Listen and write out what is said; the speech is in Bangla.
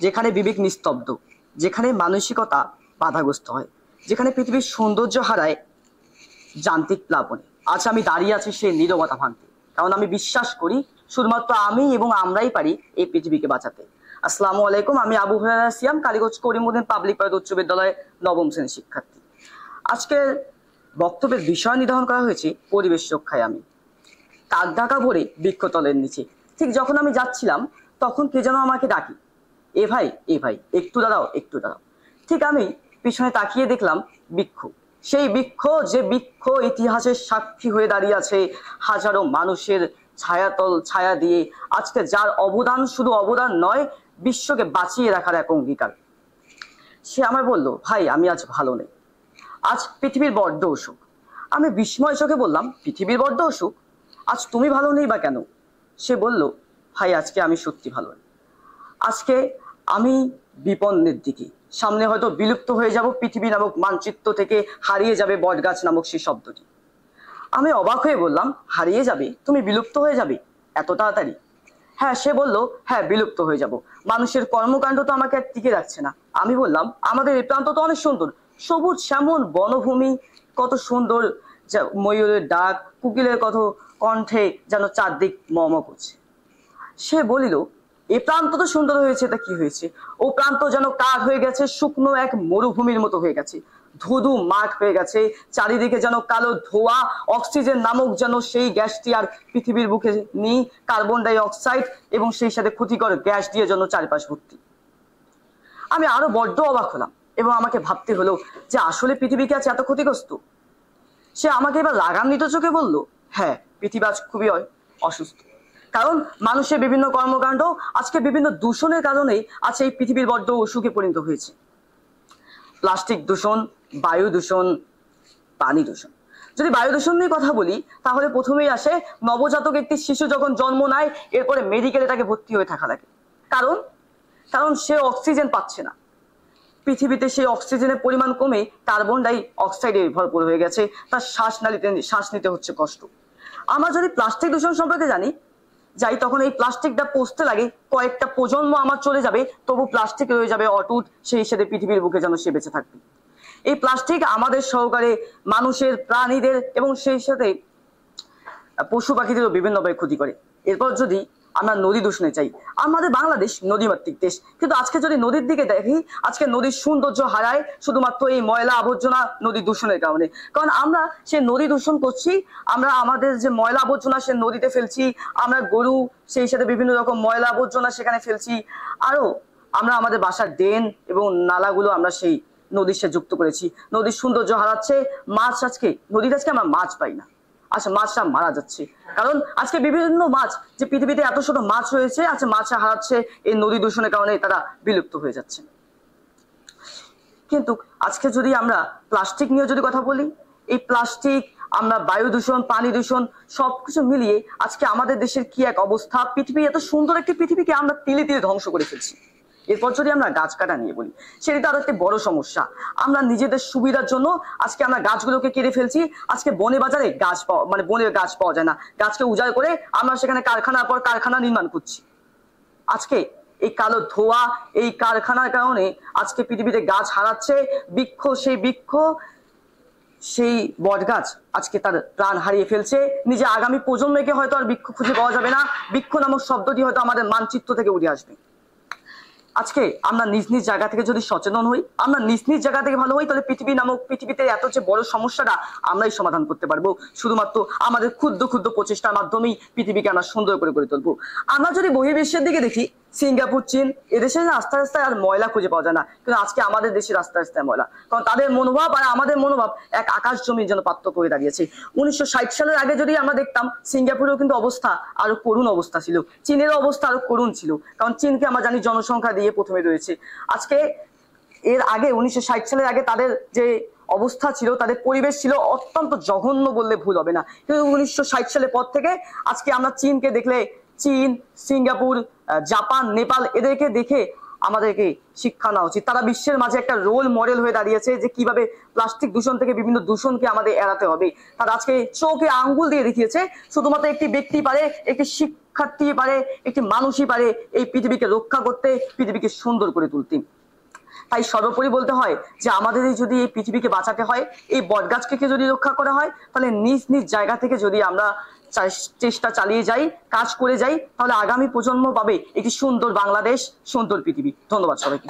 যেখানে বিবেক নিস্তব্ধ, যেখানে মানসিকতা বাধাগ্রস্ত হয়, যেখানে পৃথিবীর সৌন্দর্য হারায় যান্ত্রিক প্লাবনে। আজ আমি দাঁড়িয়ে আছি সেই নীরবতা ভাঙতে, কারণ আমি বিশ্বাস করি শুধুমাত্র আমি এবং আমরাই পারি এই পৃথিবীকে বাঁচাতে। আসসালামু আলাইকুম, আমি আবু হুরায়রা সিয়াম, কালীগঞ্জ করিমউদ্দিন পাবলিক কলেজ উচ্চ বিদ্যালয়ের নবম শ্রেণীর শিক্ষার্থী। আজকের বক্তব্যের বিষয় নির্ধারণ করা হয়েছে পরিবেশ রক্ষায় আমি। কাক ডাকা ভরে বৃক্ষতলের নিচে। ঠিক যখন আমি যাচ্ছিলাম তখন কে যেন আমাকে ডাকি, এ ভাই এ ভাই, একটু দাঁড়াও একটু দাঁড়াও। ঠিক আমি পিছনে তাকিয়ে দেখলাম বৃক্ষ, সেই বৃক্ষ যে বৃক্ষ ইতিহাসের সাক্ষী হয়ে দাঁড়িয়ে আছে হাজারো মানুষের ছায়াতল ছায়া দিয়ে, আজকে যার অবদান শুধু অবদান নয়, বিশ্বকে বাঁচিয়ে রাখার এক অঙ্গীকার। সে আমার বলল, ভাই আমি আজ ভালো নেই, আজ পৃথিবীর বড্ড অসুখ। আমি বিস্ময় চোখে বললাম, পৃথিবীর বড্ড অসুখ, আজ তুমি ভালো নেই বা কেন? সে বলল, ভাই আজকে আমি সত্যি ভালো নেই, আজকে আমি বিপন্নের দিকে, সামনে হয়তো বিলুপ্ত হয়ে যাব, পৃথিবী নামক মানচিত্র থেকে হারিয়ে যাবে বটগাছ নামক সেই শব্দটি। আমি অবাক হয়ে বললাম, হারিয়ে যাবে? তুমি বিলুপ্ত হয়ে যাবে এত তাড়াতাড়ি? হ্যাঁ, সে বলল, হ্যাঁ বিলুপ্ত হয়ে যাব, মানুষের কর্মকাণ্ড তো আমাকে আর টিকে রাখছে না। আমি বললাম, আমাদের এই প্রান্ত তো অনেক সুন্দর, সবুজ শ্যামল বনভূমি, কত সুন্দর, ময়ূরের ডাক, কোকিলের কত কণ্ঠে যেন চারদিক মম করছে। সে বলিল, এ প্রান্ত তো সুন্দর হয়েছে, তা কি হয়েছে? ও প্রান্ত যেন কার হয়ে গেছে, শুকনো এক মরুভূমির মতো হয়ে গেছে, ধুধু মাঠ হয়ে গেছে, চারিদিকে যেন কালো ধোঁয়া, অক্সিজেন নামক যেন সেই গ্যাসটি আর পৃথিবীর বুকে নেই, কার্বন ডাই অক্সাইড এবং সেই সাথে ক্ষতিকর গ্যাস দিয়ে যেন চারপাশ ভর্তি। আমি আরো বড্ড অবাক হলাম এবং আমাকে ভাবতে হলো যে আসলে পৃথিবী কি আজ এত ক্ষতিগ্রস্ত? সে আমাকে এবার লাগামহীন চোখে বলল, হ্যাঁ পৃথিবী আজ খুবই অসুস্থ, কারণ মানুষের বিভিন্ন কর্মকাণ্ড, আজকে বিভিন্ন দূষণের কারণে আজ এই পৃথিবীর বড্ড অসুখে পরিণত হয়েছে। প্লাস্টিক দূষণ, বায়ু দূষণ, পানি দূষণ। যদি বায়ু দূষণ নিয়ে কথা বলি তাহলে প্রথমেই আসে নবজাতক একটি শিশু যখন জন্ম নেয়, এরপরে মেডিকেলে তাকে ভর্তি হয়ে থাকা লাগে, কারণ কারণ সে অক্সিজেন পাচ্ছে না। পৃথিবীতে সেই অক্সিজেনের পরিমাণ কমে কার্বন ডাই অক্সাইডে ভরপুর হয়ে গেছে, তার শ্বাস নিতে হচ্ছে কষ্ট। আমরা যদি প্লাস্টিক দূষণ সম্পর্কে যাই তখন এই প্লাস্টিকটা পচতে লাগে, কয়েকটা প্রজন্ম আমার চলে যাবে, তবু প্লাস্টিক রয়ে যাবে অটুট, সেই হিসেবে পৃথিবীর বুকে যেন সে বেঁচে থাকবে। এই প্লাস্টিক আমাদের সহকারে মানুষের, প্রাণীদের এবং সেই সাথে পশু পাখিদেরও বিভিন্নভাবে ক্ষতি করে। এরপর যদি আমরা নদী দূষণে চাই, আমাদের বাংলাদেশ নদীমাতৃক দেশ, কিন্তু আজকে যদি নদীর দিকে দেখি, আজকে নদীর সৌন্দর্য হারায় শুধুমাত্র এই ময়লা আবর্জনা নদী দূষণের কারণে। কারণ আমরা সে নদী দূষণ করছি, আমরা আমাদের যে ময়লা আবর্জনা সে নদীতে ফেলছি, আমরা গরু সেই সাথে বিভিন্ন রকম ময়লা আবর্জনা সেখানে ফেলছি, আরো আমরা আমাদের বাসার ড্রেন এবং নালাগুলো আমরা সেই নদীর সাথে যুক্ত করেছি, নদীর সৌন্দর্য হারাচ্ছে। মাছ, আজকে নদীতে আজকে আমরা মাছ পাই না, আচ্ছা মাছটা মারা যাচ্ছে, কারণ আজকে বিভিন্ন মাছ, যে পৃথিবীতে এত ছোট মাছ রয়েছে, আচ্ছা মাছ হারাচ্ছে এই নদী দূষণের কারণে, তারা বিলুপ্ত হয়ে যাচ্ছে। কিন্তু আজকে যদি আমরা প্লাস্টিক নিয়ে যদি কথা বলি, এই প্লাস্টিক, আমরা বায়ু দূষণ, পানি দূষণ সবকিছু মিলিয়ে আজকে আমাদের দেশের কি এক অবস্থা। পৃথিবী, এত সুন্দর একটি পৃথিবীকে আমরা তিলে তিলে ধ্বংস করে ফেলছি। এরপর যদি আমরা গাছ কাটা নিয়ে বলি, সেটি তো আরো একটি বড় সমস্যা। আমরা নিজেদের সুবিধার জন্য আজকে আমরা গাছগুলোকে কেটে ফেলছি। আজকে বনে বাজারে গাছ বনে গাছ পাওয়া যায় না, গাছকে উজাড় করে আমরা সেখানে কারখানার পর কারখানা নির্মাণ করছি। আজকে এই কালো ধোঁয়া, এই কারখানার কারণে আজকে পৃথিবীতে গাছ হারাচ্ছে, বৃক্ষ, সেই বৃক্ষ, সেই বট গাছ আজকে তার প্রাণ হারিয়ে ফেলছে। নিজে আগামী প্রজন্মকে হয়তো আর বৃক্ষ খুঁজে পাওয়া যাবে না, বৃক্ষ নামক শব্দটি হয়তো আমাদের মানচিত্র থেকে উঠে আসবে। আজকে আমরা নিজ নিজ জায়গা থেকে যদি সচেতন হই, আমরা নিজ নিজ জায়গা থেকে ভালো হই, তাহলে পৃথিবীতে এত যে বড় সমস্যাটা আমরাই সমাধান করতে পারবো, শুধুমাত্র আমাদের ক্ষুদ্র ক্ষুদ্র প্রচেষ্টার মাধ্যমেই পৃথিবীকে আমরা সুন্দর করে গড়ে তুলবো। আমরা যদি বহির্বিশ্বের দিকে দেখি, সিঙ্গাপুর, চীন, এদেশে রাস্তায় রাস্তায় আর ময়লা খুঁজে পাওয়া যায় না, কিন্তু আজকে আমাদের দেশে রাস্তায় রাস্তায় ময়লা, কারণ তাদের মনোভাব আর আমাদের মনোভাব এক আকাশ জমির যেন পার্থক্য হয়ে দাঁড়িয়েছে। 1960 সালের আগে যদি আমরা দেখতাম, সিঙ্গাপুরেও কিন্তু অবস্থা আরো করুণ অবস্থা ছিল, চীনের অবস্থা আরো করুণ ছিল, কারণ চীনকে আমরা জানি জনসংখ্যা দিয়ে প্রথমে রয়েছে। আজকে এর আগে 1960 সালের আগে তাদের যে অবস্থা ছিল, তাদের পরিবেশ ছিল অত্যন্ত জঘন্য বললে ভুল হবে না, কিন্তু 1960 সালের পর থেকে আজকে আমরা চীনকে দেখলে, চীন, সিঙ্গাপুর, জাপান, নেপাল, এদেরকে দেখে আমাদেরকে শিক্ষা নেওয়া উচিত। তারা বিশ্বের মাঝে একটা রোল মডেল হয়ে দাঁড়িয়েছে যে কিভাবে প্লাস্টিক দূষণ থেকে বিভিন্ন দূষণকে আমাদের এড়াতে হবে। তারা আজকে চোখে আঙ্গুল দিয়ে দেখিয়েছে শুধুমাত্র একটি ব্যক্তি পারে, একটি শিক্ষার্থী পারে, একটি মানুষই পারে এই পৃথিবীকে রক্ষা করতে, পৃথিবীকে সুন্দর করে তুলতে। তাই সর্বোপরি বলতে হয় যে আমাদের যদি এই পৃথিবীকে বাঁচাতে হয়, এই বটগাছকে যদি রক্ষা করা হয়, তাহলে নিজ নিজ জায়গা থেকে যদি আমরা চেষ্টা চালিয়ে যাই, কাজ করে যাই, তাহলে আগামী প্রজন্ম পাবে একটি সুন্দর বাংলাদেশ, সুন্দর পৃথিবী। ধন্যবাদ সবাইকে।